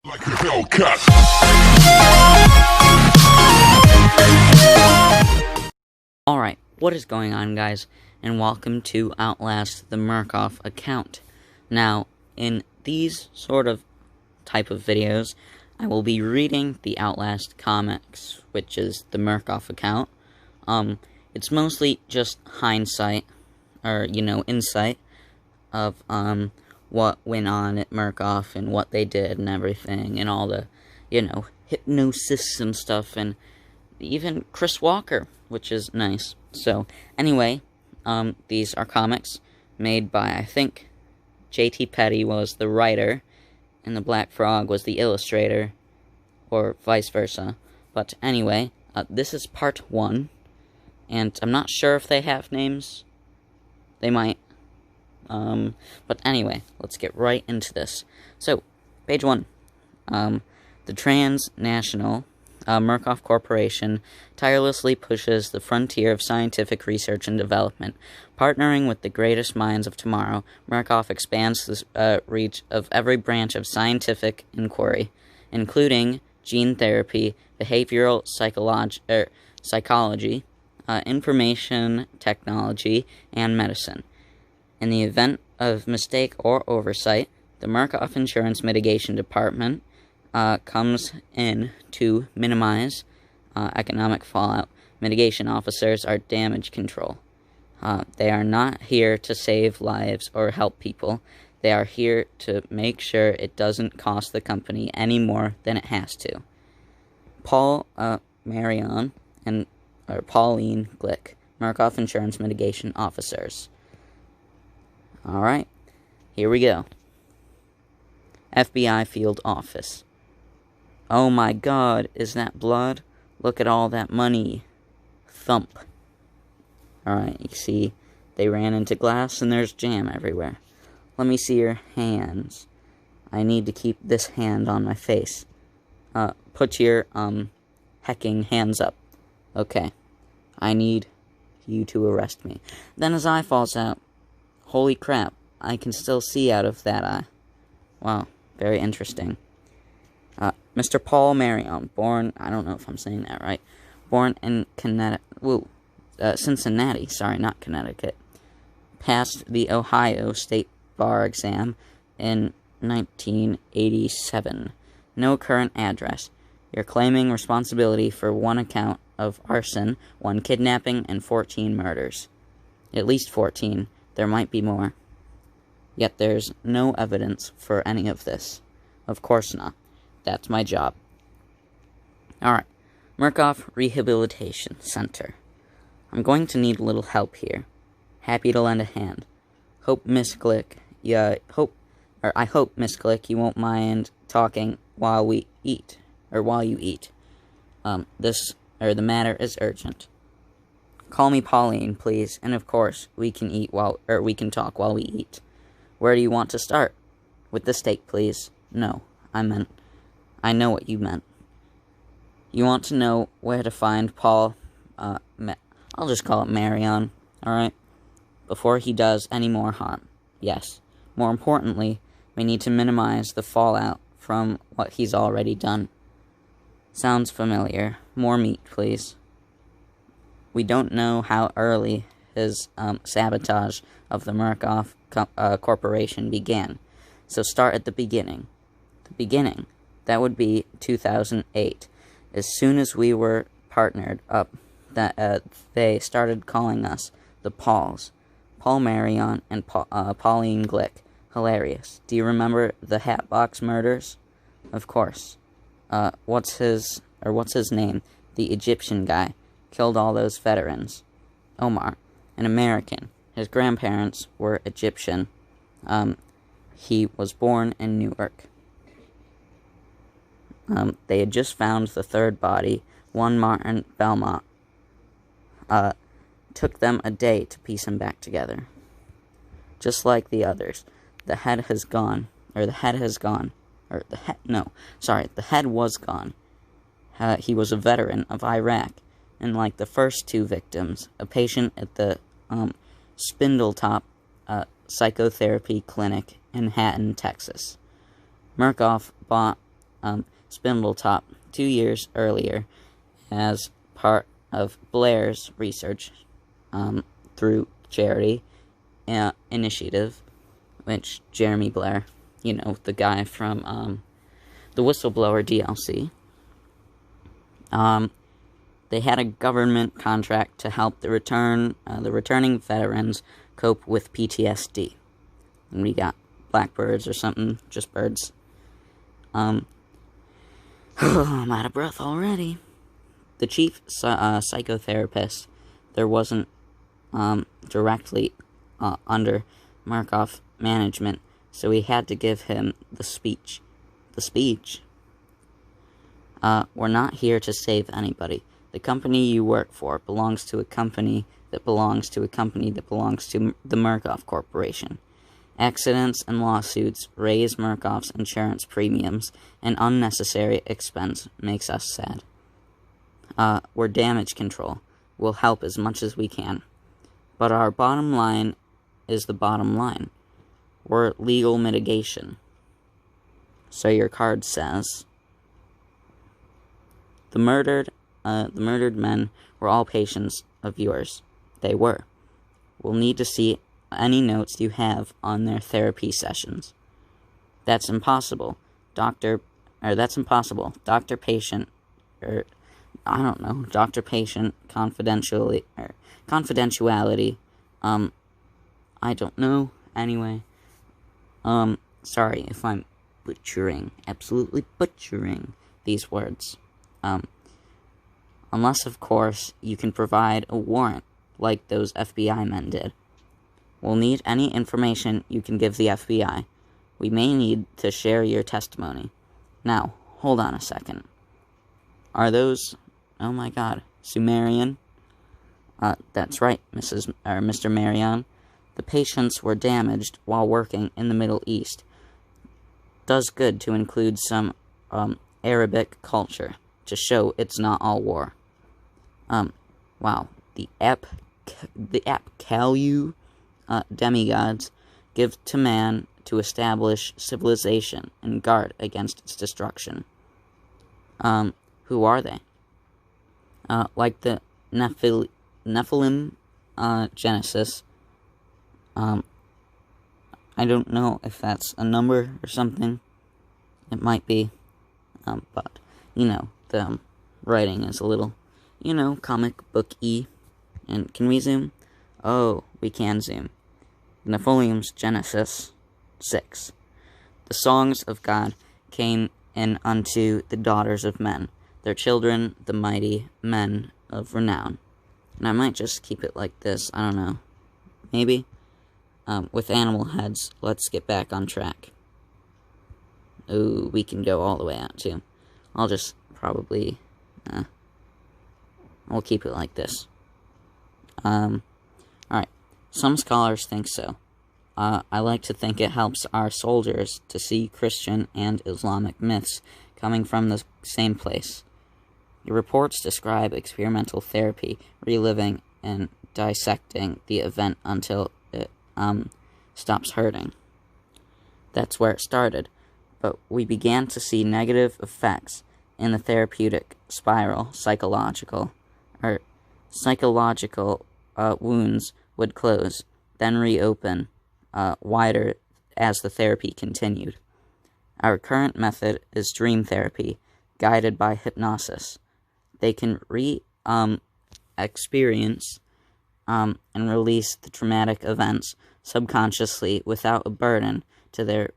Like a Hellcat. Alright, what is going on, guys, and welcome to Outlast the Murkoff account. Now, in these sort of type of videos, I will be reading the Outlast comics, which is the Murkoff account. It's mostly just hindsight, or, insight of, what went on at Murkoff and what they did and everything, and all the, hypnosis and stuff, and even Chris Walker, which is nice. So, anyway, these are comics made by, I think, J.T. Petty was the writer, and the Black Frog was the illustrator, or vice versa. But anyway, this is part 1, and I'm not sure if they have names. They might. But anyway, let's get right into this. So, page 1. The transnational Murkoff Corporation tirelessly pushes the frontier of scientific research and development. Partnering with the greatest minds of tomorrow, Murkoff expands the reach of every branch of scientific inquiry, including gene therapy, behavioral psychology, information technology, and medicine. In the event of mistake or oversight, the Murkoff Insurance Mitigation Department comes in to minimize economic fallout. Mitigation officers are damage control. They are not here to save lives or help people. They are here to make sure it doesn't cost the company any more than it has to. Paul Marion and Pauline Glick, Murkoff Insurance Mitigation Officers. Alright, here we go. FBI Field Office. Oh my god, is that blood? Look at all that money. Thump. Alright, you see, they ran into glass and there's jam everywhere. Let me see your hands. I need to keep this hand on my face. Put your, hecking hands up. Okay. I need you to arrest me. Then his eye falls out. Holy crap, I can still see out of that eye. Wow, very interesting. Mr. Paul Marion, born, I don't know if I'm saying that right, born in Cincinnati, sorry, not Connecticut, passed the Ohio State Bar exam in 1987. No current address. You're claiming responsibility for 1 account of arson, 1 kidnapping, and 14 murders. At least 14. There might be more. Yet there's no evidence for any of this. Of course not. That's my job. Alright. Murkoff Rehabilitation Center. I'm going to need a little help here. Happy to lend a hand. Hope Miss Glick, I hope, Miss Glick, you won't mind talking while we eat. Or while you eat. The matter is urgent. Call me Pauline, please, and of course, we can talk while we eat. Where do you want to start? With the steak, please. No, I know what you meant. You want to know where to find Paul, I'll just call it Marion, alright? Before he does any more harm. Yes. More importantly, we need to minimize the fallout from what he's already done. Sounds familiar. More meat, please. We don't know how early his sabotage of the Murkoff Corporation began, so start at the beginning. The beginning, that would be 2008. As soon as we were partnered up, they started calling us the Pauls. Paul Marion and Pauline Glick. Hilarious. Do you remember the Hatbox murders? Of course. What's his name? The Egyptian guy. Killed all those veterans. Omar, an American. His grandparents were Egyptian. He was born in Newark. They had just found the 3rd body, one Martin Belmont. Took them a day to piece him back together. Just like the others, the head was gone. He was a veteran of Iraq. And like the first 2 victims, a patient at the Spindletop Psychotherapy Clinic in Hatton, Texas. Murkoff bought Spindletop 2 years earlier as part of Blair's research through charity initiative, which Jeremy Blair, the guy from the Whistleblower DLC, they had a government contract to help the returning veterans cope with PTSD. And we got blackbirds or something, just birds. I'm out of breath already. The chief psychotherapist, there wasn't directly under Murkoff management, so we had to give him the speech. The speech? We're not here to save anybody. The company you work for belongs to a company that belongs to a company that belongs to the Murkoff Corporation. Accidents and lawsuits raise Murkoff's insurance premiums, and unnecessary expense makes us sad. We're damage control. We'll help as much as we can. But our bottom line is the bottom line. We're legal mitigation. So your card says, The murdered men were all patients of yours. They were. We'll need to see any notes you have on their therapy sessions. That's impossible. Doctor patient, confidentiality, I don't know, anyway. Sorry if I'm absolutely butchering these words. Unless, of course, you can provide a warrant, like those FBI men did. We'll need any information you can give the FBI. We may need to share your testimony. Now, hold on a second. Are those, oh my god, Sumerian? That's right, Mr. Marion. The patients were damaged while working in the Middle East. Does good to include some, Arabic culture, to show it's not all war. Wow, the Apkallu demigods give to man to establish civilization and guard against its destruction. Who are they? Like the Nephilim, Genesis. I don't know if that's a number or something. It might be. But, the writing is a little, comic book-y. And can we zoom? Oh, we can zoom. Nephilim's Genesis 6. The songs of God came in unto the daughters of men, their children, the mighty men of renown. And I might just keep it like this, I don't know. Maybe? With animal heads, let's get back on track. Ooh, we can go all the way out, too. I'll just probably, we'll keep it like this. Alright. Some scholars think so. I like to think it helps our soldiers to see Christian and Islamic myths coming from the same place. Your reports describe experimental therapy, reliving and dissecting the event until it stops hurting. That's where it started, but we began to see negative effects in the therapeutic spiral. Psychological wounds would close, then reopen wider as the therapy continued. Our current method is dream therapy, guided by hypnosis. They can experience and release the traumatic events subconsciously without a burden to their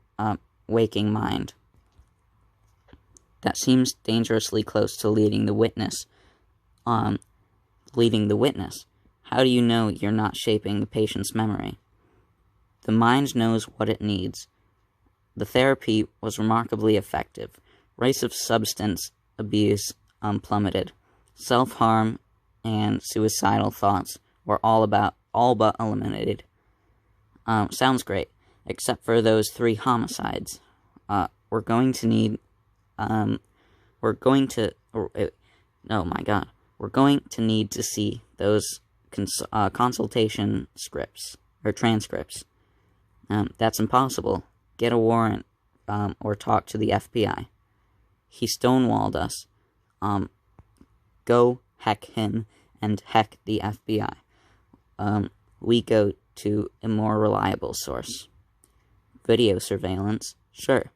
waking mind. That seems dangerously close to leading the witness. How do you know you're not shaping the patient's memory? The mind knows what it needs. The therapy was remarkably effective. Rates of substance abuse plummeted. Self-harm and suicidal thoughts were all but eliminated. Sounds great, except for those 3 homicides. We're going to need to see those consultation scripts or transcripts. That's impossible. Get a warrant or talk to the FBI. He stonewalled us. Go heck him and heck the FBI. We go to a more reliable source. Video surveillance? Sure.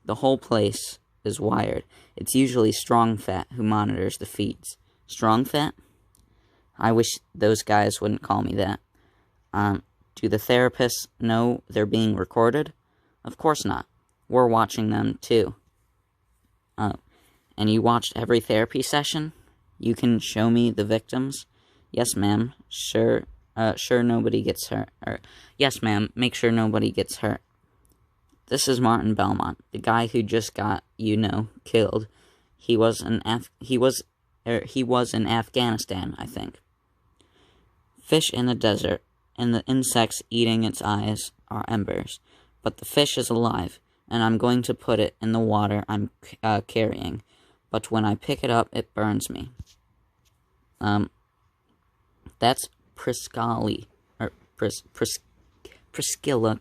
The whole place is wired. It's usually Strong Fat who monitors the feeds. Strong Fat? I wish those guys wouldn't call me that. Do the therapists know they're being recorded? Of course not. We're watching them, too. And you watched every therapy session? You can show me the victims? Yes, ma'am. Sure nobody gets hurt. Yes, ma'am. Make sure nobody gets hurt. This is Martin Belmont, the guy who just got, killed. He was in Afghanistan, I think. Fish in the desert, and the insects eating its eyes are embers. But the fish is alive, and I'm going to put it in the water I'm carrying. But when I pick it up, it burns me. That's Priscilla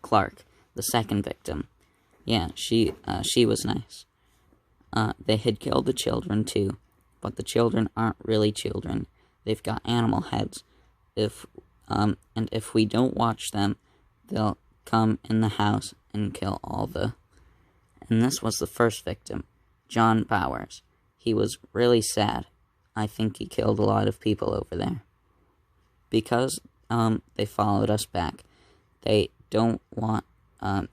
Clark, the second victim. Yeah, she was nice. They had killed the children, too. But the children aren't really children. They've got animal heads. If we don't watch them, they'll come in the house and kill all the... And this was the first victim, John Bowers. He was really sad. I think he killed a lot of people over there. Because, they followed us back. They don't want us.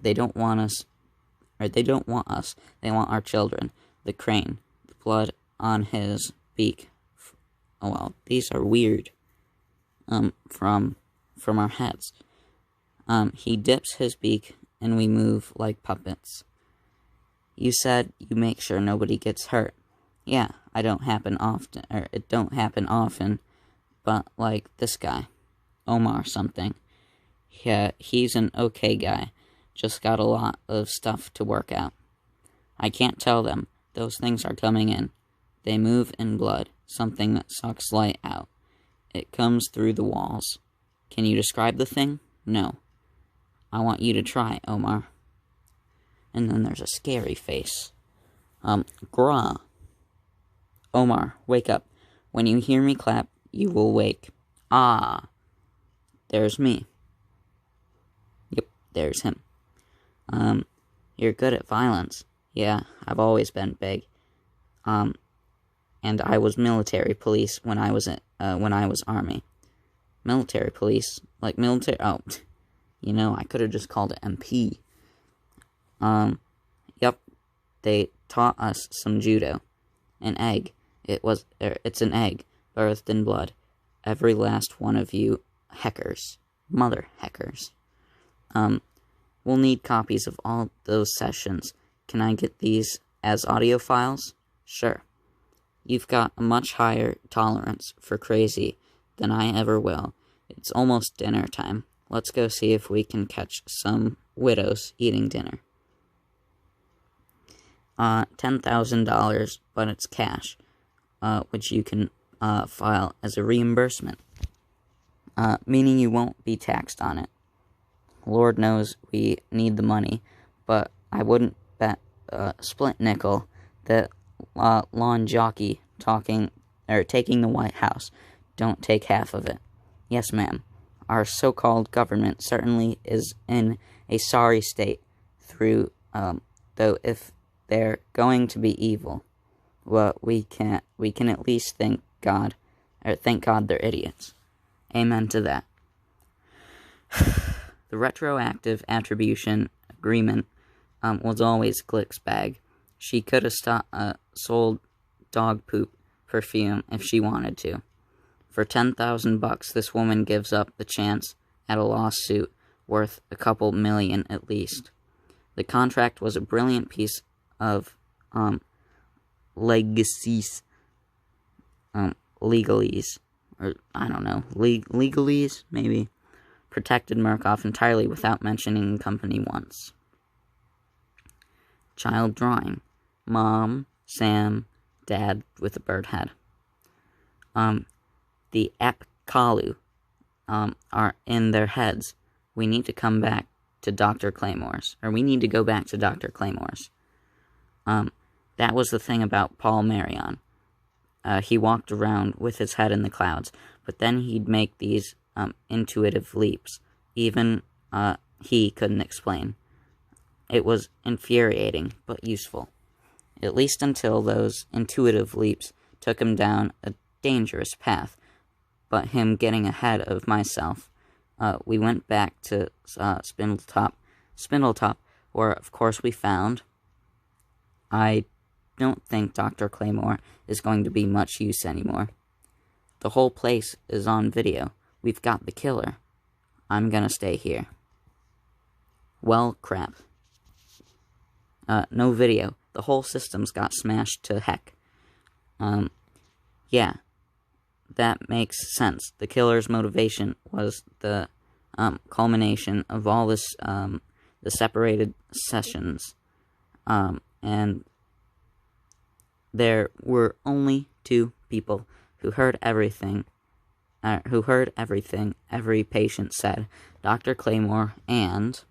They want our children. The crane. The blood on his beak. Oh, well, these are weird. From our heads. He dips his beak, and we move like puppets. You said you make sure nobody gets hurt. Yeah, it don't happen often, but like this guy, Omar something. Yeah, he's an okay guy, just got a lot of stuff to work out. I can't tell them, those things are coming in. They move in blood, something that sucks light out. It comes through the walls. Can you describe the thing? No. I want you to try, Omar. And then there's a scary face. Grah. Omar, wake up. When you hear me clap, you will wake. Ah. There's me. Yep, there's him. You're good at violence. Yeah, I've always been big. And I was military police when I was Army. Military police? Like military... Oh, I could have just called it MP. Yep. They taught us some judo. An egg. It's an egg, birthed in blood. Every last one of you heckers. Mother heckers. We'll need copies of all those sessions. Can I get these as audio files? Sure. You've got a much higher tolerance for crazy than I ever will. It's almost dinner time. Let's go see if we can catch some widows eating dinner. $10,000, but it's cash, which you can file as a reimbursement, meaning you won't be taxed on it. Lord knows we need the money, but I wouldn't bet a split nickel that lawn jockey taking the White House don't take half of it. Yes, ma'am. Our so-called government certainly is in a sorry state though if they're going to be evil, well, we can at least thank God they're idiots. Amen to that. The retroactive attribution agreement was always Glick's bag. She could have sold dog poop perfume if she wanted to. For $10,000, this woman gives up the chance at a lawsuit worth a couple million at least. The contract was a brilliant piece of legalese, or I don't know, legalese, maybe, protected Murkoff entirely without mentioning the company once. Child drawing. Mom, Sam, Dad with a bird head. The Apkalu are in their heads. We need to come back to Dr. Claymore's. Or we need to go back to Dr. Claymore's. That was the thing about Paul Marion. He walked around with his head in the clouds, but then he'd make these intuitive leaps. Even he couldn't explain. It was infuriating, but useful. At least until those intuitive leaps took him down a dangerous path. But him getting ahead of myself, we went back to Spindletop, where of course we found. I don't think Dr. Claymore is going to be much use anymore. The whole place is on video. We've got the killer. I'm gonna stay here. Well, crap. No video. The whole system's got smashed to heck. Yeah. That makes sense. The killer's motivation was the culmination of all this, the separated sessions. And there were only 2 people who heard everything every patient said. Dr. Claymore and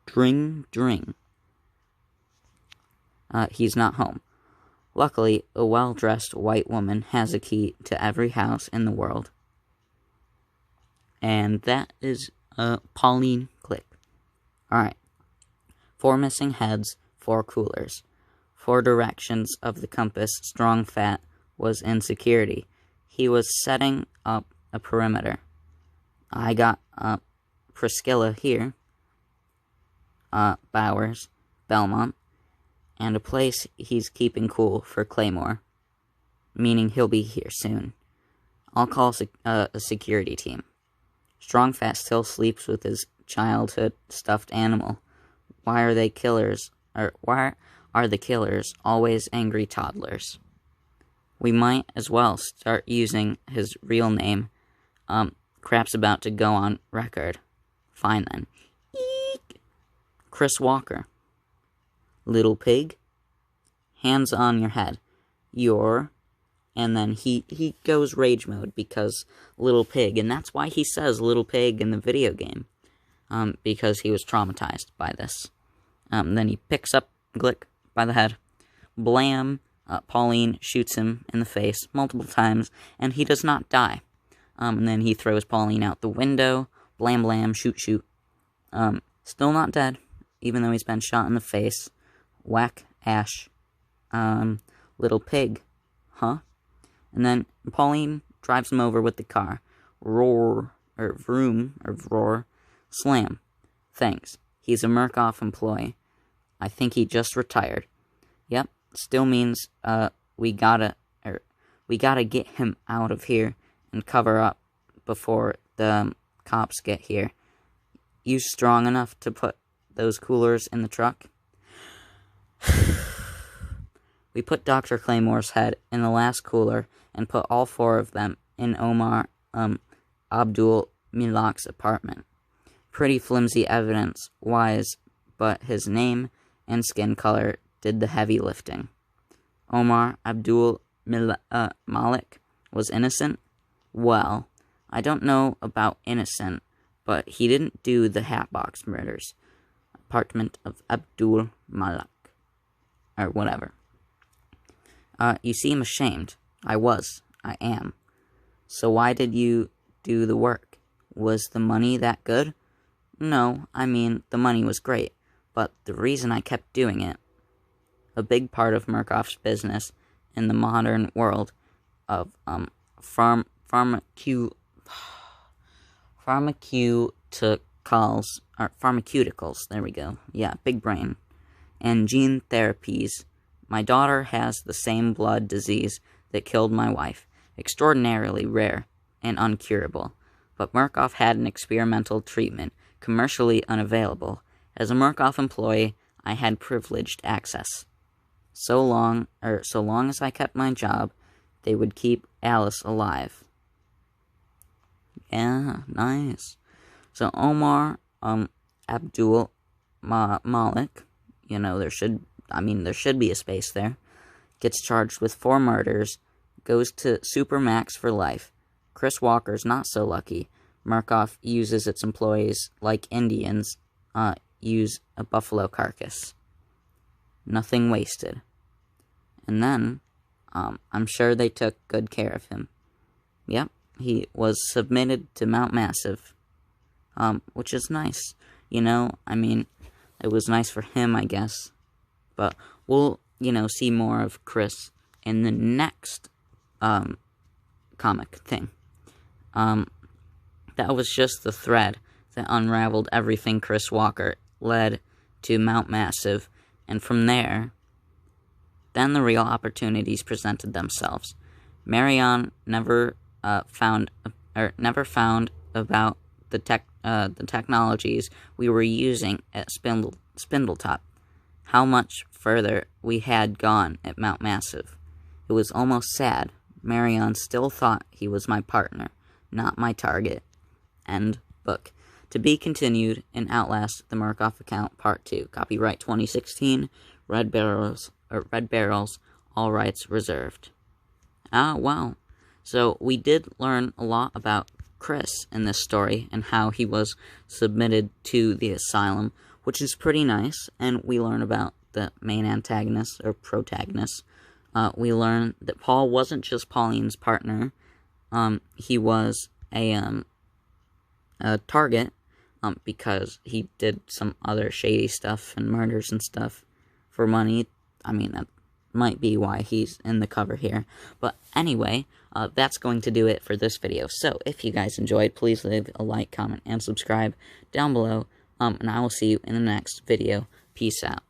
Dring. He's not home. Luckily, a well-dressed white woman has a key to every house in the world. And that is Pauline Click. Alright. 4 missing heads, 4 coolers. 4 directions of the compass. Strong Fat was in security. He was setting up a perimeter. I got Priscilla here. Bowers, Belmont, and a place he's keeping cool for Claymore, meaning he'll be here soon. I'll call a security team. Strong Fat still sleeps with his childhood stuffed animal. Why are the killers always angry toddlers? We might as well start using his real name. Crap's about to go on record. Fine then. Eek. Chris Walker. Little pig. Hands on your head. And then he goes rage mode because little pig, and that's why he says little pig in the video game. Because he was traumatized by this. Then he picks up Glick by the head. Blam! Pauline shoots him in the face multiple times, and he does not die. And then he throws Pauline out the window. Blam, blam, shoot, shoot. Still not dead, even though he's been shot in the face. Whack, ash. Little pig. Huh? And then Pauline drives him over with the car. Roar, or vroom, or roar. Slam. Thanks. He's a Murkoff employee. I think he just retired. Yep. Still means, we gotta get him out of here and cover up before the cops get here. You strong enough to put those coolers in the truck? We put Dr. Claymore's head in the last cooler and put all 4 of them in Omar, Abdul Milak's apartment. Pretty flimsy evidence-wise, but his name and skin color did the heavy lifting. Omar Abdul Malik was innocent? Well, I don't know about innocent, but he didn't do the Hatbox murders. Apartment of Abdul Malik. Or whatever. You seem ashamed. I am. So why did you do the work? Was the money that good? No, I mean, the money was great, but the reason I kept doing it, a big part of Murkoff's business in the modern world of pharmaceuticals, there we go, yeah, big brain, and gene therapies. My daughter has the same blood disease that killed my wife, extraordinarily rare and uncurable, but Murkoff had an experimental treatment, commercially unavailable. As a Murkoff employee, I had privileged access. So long as I kept my job, they would keep Alice alive. Yeah, nice. So Omar, Abdul Malik, there should be a space there, gets charged with 4 murders, goes to Supermax for life. Chris Walker's not so lucky. Murkoff uses its employees like Indians use a buffalo carcass. nothing wasted. And then, I'm sure they took good care of him. Yep, he was submitted to Mount Massive, which is nice. You know, I mean, it was nice for him, I guess. But we'll, see more of Chris in the next, comic thing. That was just the thread that unraveled everything Chris Walker led to Mount Massive, and from there, then the real opportunities presented themselves. Marion never found about the technologies we were using at Spindletop. How much further we had gone at Mount Massive. It was almost sad. Marion still thought he was my partner, not my target. End book. To be continued in Outlast, the Murkoff Account, Part 2. Copyright 2016, Red Barrels, all rights reserved. Wow. So, we did learn a lot about Chris in this story, and how he was submitted to the asylum, which is pretty nice, and we learn about the main antagonist, or protagonist. We learn that Paul wasn't just Pauline's partner, he was a target, because he did some other shady stuff and murders and stuff for money. I mean, that might be why he's in the cover here. But anyway, that's going to do it for this video. So, if you guys enjoyed, please leave a like, comment, and subscribe down below. And I will see you in the next video. Peace out.